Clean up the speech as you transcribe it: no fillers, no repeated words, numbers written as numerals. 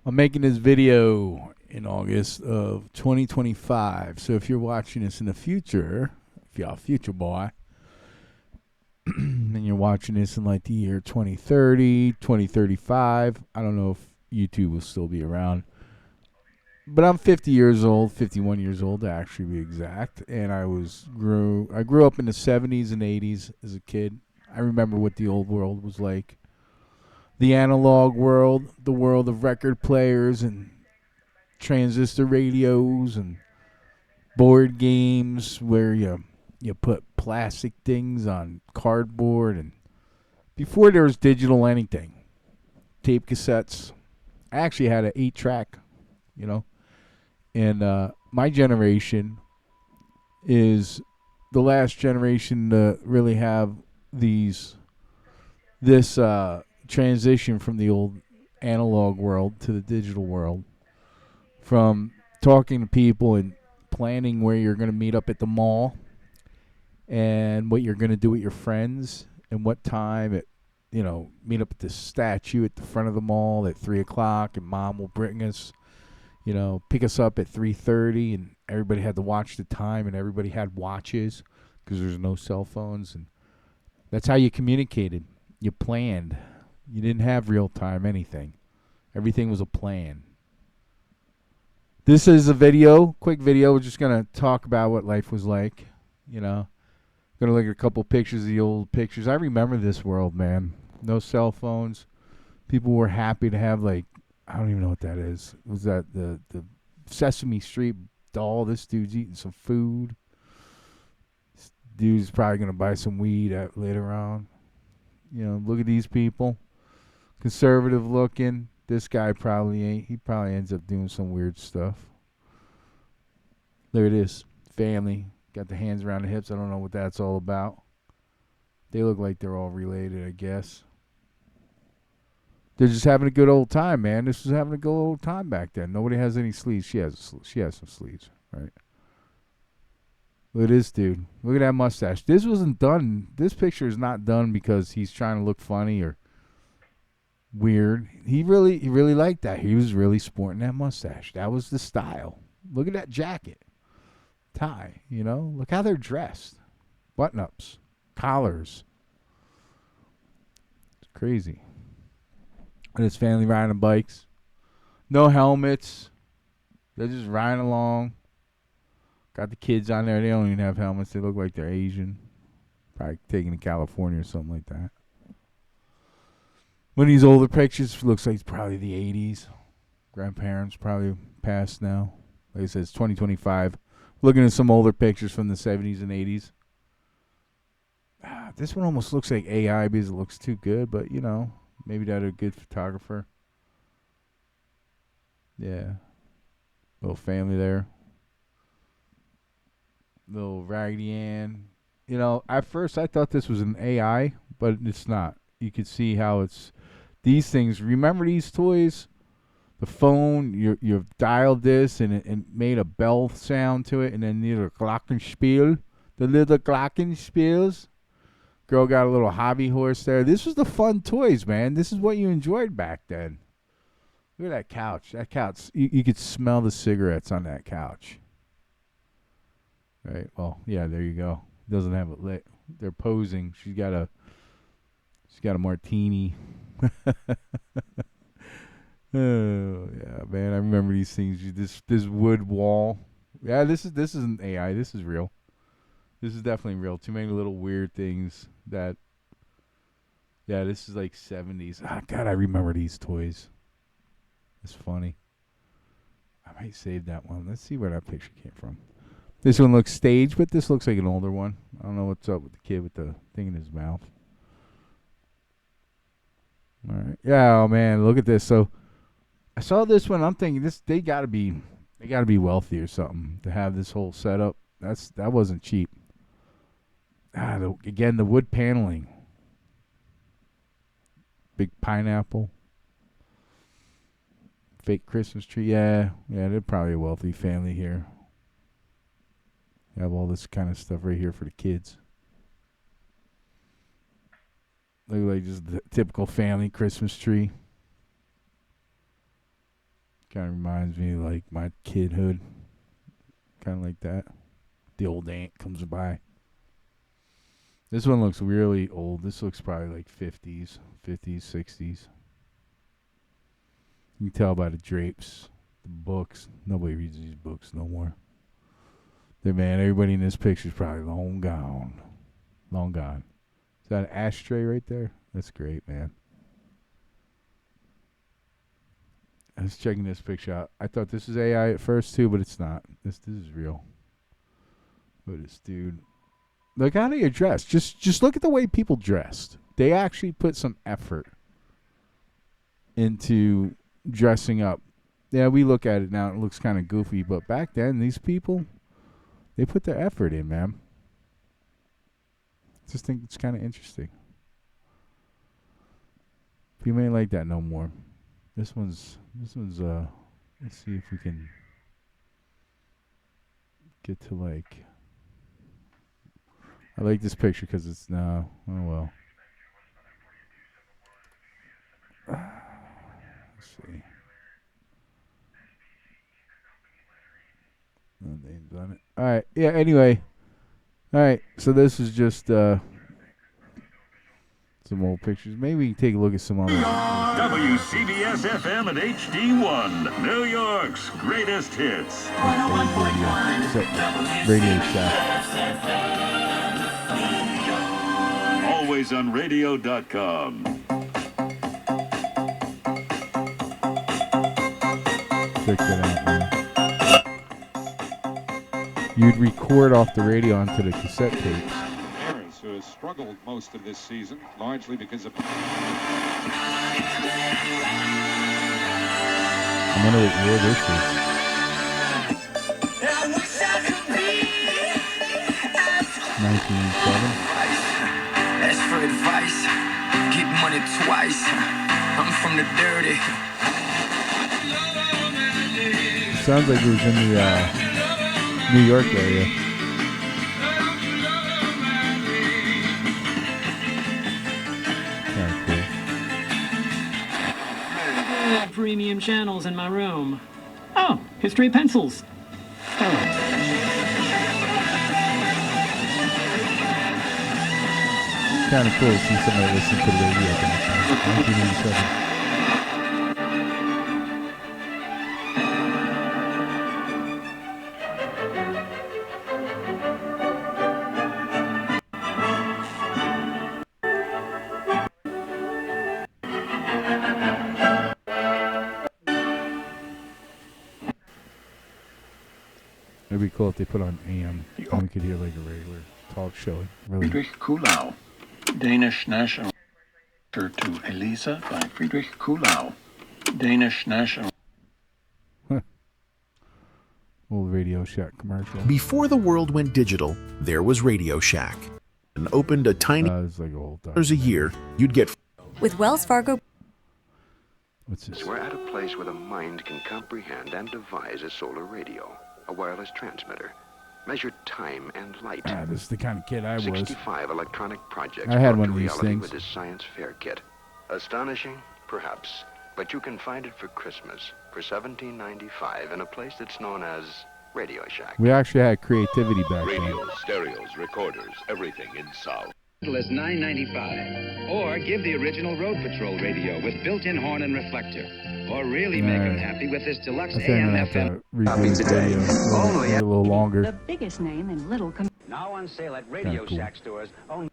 I'm making this video in August of 2025. So if you're watching this in the future, if you're a future boy, and you're watching this in like the year 2030, 2035, I don't know if YouTube will still be around. But I'm 50 years old, 51 years old to actually be exact, and I grew up in the 70s and 80s as a kid. I remember what the old world was like. The analog world, the world of record players and transistor radios and board games where you put plastic things on cardboard, and before there was digital anything, tape cassettes. I actually had an 8 track, you know, and my generation is the last generation to really have these this transition from the old analog world to the digital world, from talking to people and planning where you're going to meet up at the mall and what you're going to do with your friends and what time at meet up at the statue at the front of the mall at 3 o'clock, and mom will bring us, pick us up at 3:30, and everybody had to watch the time, and everybody had watches because there's no cell phones, and that's how you communicated. You planned. You didn't have real time anything. Everything was a plan. This is a video, quick video. We're just gonna talk about what life was like. You know, gonna look at a couple pictures of the old pictures. I remember this world, man. No cell phones. People were happy to have, like, I don't even know what that is. Was that the Sesame Street doll? This dude's eating some food. This dude's probably gonna buy some weed later on. Look at these people. Conservative looking. This guy probably ain't. He probably ends up doing some weird stuff. There it is. Family. Got the hands around the hips. I don't know what that's all about. They look like they're all related, I guess. They're just having a good old time, man. This was having a good old time back then. Nobody has any sleeves. She has some sleeves, right? Look at this dude. Look at that mustache. This wasn't done. This picture is not done because he's trying to look funny or weird. He really liked that. He was really sporting that mustache. That was the style. Look at that jacket, tie. Look how they're dressed. Button ups, collars. It's crazy. And his family riding bikes. No helmets. They're just riding along. Got the kids on there. They don't even have helmets. They look like they're Asian. Probably taken to California or something like that. One of these older pictures looks like it's probably the 80s. Grandparents probably passed now. Like I said, it's 2025. Looking at some older pictures from the 70s and 80s. This one almost looks like AI because it looks too good, but maybe that's a good photographer. Yeah. Little family there. Little Raggedy Ann. At first I thought this was an AI, but it's not. You can see how it's these things. Remember these toys? The phone, you've dialed this and it made a bell sound to it, and then the glockenspiel, the little glockenspiels. Girl got a little hobby horse there. This was the fun toys, man. This is what you enjoyed back then. Look at that couch. That couch, you could smell the cigarettes on that couch. Right. Well, yeah. There you go. Doesn't have it lit. They're posing. She's got a martini. Oh yeah, man. I remember these things. This wood wall. Yeah, this isn't AI. This is real. This is definitely real. Too many little weird things that. Yeah, this is like 70s. Ah, God, I remember these toys. It's funny. I might save that one. Let's see where that picture came from. This one looks staged, but this looks like an older one. I don't know what's up with the kid with the thing in his mouth. All right. Yeah, oh man, look at this. So I saw this one. I'm thinking they gotta be wealthy or something to have this whole setup. That wasn't cheap. Again, the wood paneling, big pineapple, fake Christmas tree. Yeah, they're probably a wealthy family here. You have all this kind of stuff right here for the kids. Look like just the typical family Christmas tree. Kind of reminds me of like my kidhood. Kind of like that. The old aunt comes by. This one looks really old. This looks probably like 50s, 60s. You can tell by the drapes, the books. Nobody reads these books no more. Man, everybody in this picture is probably long gone. Long gone. Is that an ashtray right there? That's great, man. I was checking this picture out. I thought this was AI at first too, but it's not. This is real. Look at this dude. Look how they are dressed. Just look at the way people dressed. They actually put some effort into dressing up. Yeah, we look at it now, it looks kind of goofy, but back then, these people, they put their effort in, man. Just think it's kind of interesting. People ain't like that no more. This one's let's see if we can get to like, I like this picture because it's now, oh well. Let's see. No names on it. All right. Yeah, anyway. All right. So this is just some old pictures. Maybe we can take a look at some other. WCBS FM and HD1, New York's greatest hits. 101.1 Radio Shack. Always on radio.com. Check that out, man. You'd record off the radio onto the cassette tapes. Harris, who has struggled most of this season, largely because of... I wonder what year this is. 1987. Ask for advice, get money twice. I'm from the dirty. Sounds like it was in the New York area. Kind of cool. Premium channels in my room. Oh, history pencils. Oh. Kind of cool to see somebody listen to the radio back then. 1987. It'd be cool if they put on AM and we could hear like a regular talk show. Really. Friedrich Kuhlau, Danish national to Elisa by Friedrich Kuhlau, Danish national. Old Radio Shack commercial. Before the world went digital, there was Radio Shack. And opened a tiny it's like $1 a year, you'd get... With Wells Fargo. What's this? We're at a place where the mind can comprehend and devise a solar radio, a wireless transmitter, measure time and light. This is the kind of kid I was. 65 electronic projects I had brought one to of these reality things. with this science fair kit. Astonishing? Perhaps. But you can find it for Christmas for $17.95 in a place that's known as Radio Shack. We actually had creativity back then. Radios, stereos, recorders, everything in sound. As $9.95, or give the original Road Patrol radio with built-in horn and reflector, or really make them happy with this deluxe I think I'm AM gonna have to FM. redo the video a little longer. The biggest name in Little. Now on sale at Radio Kinda cool. Shack stores. Only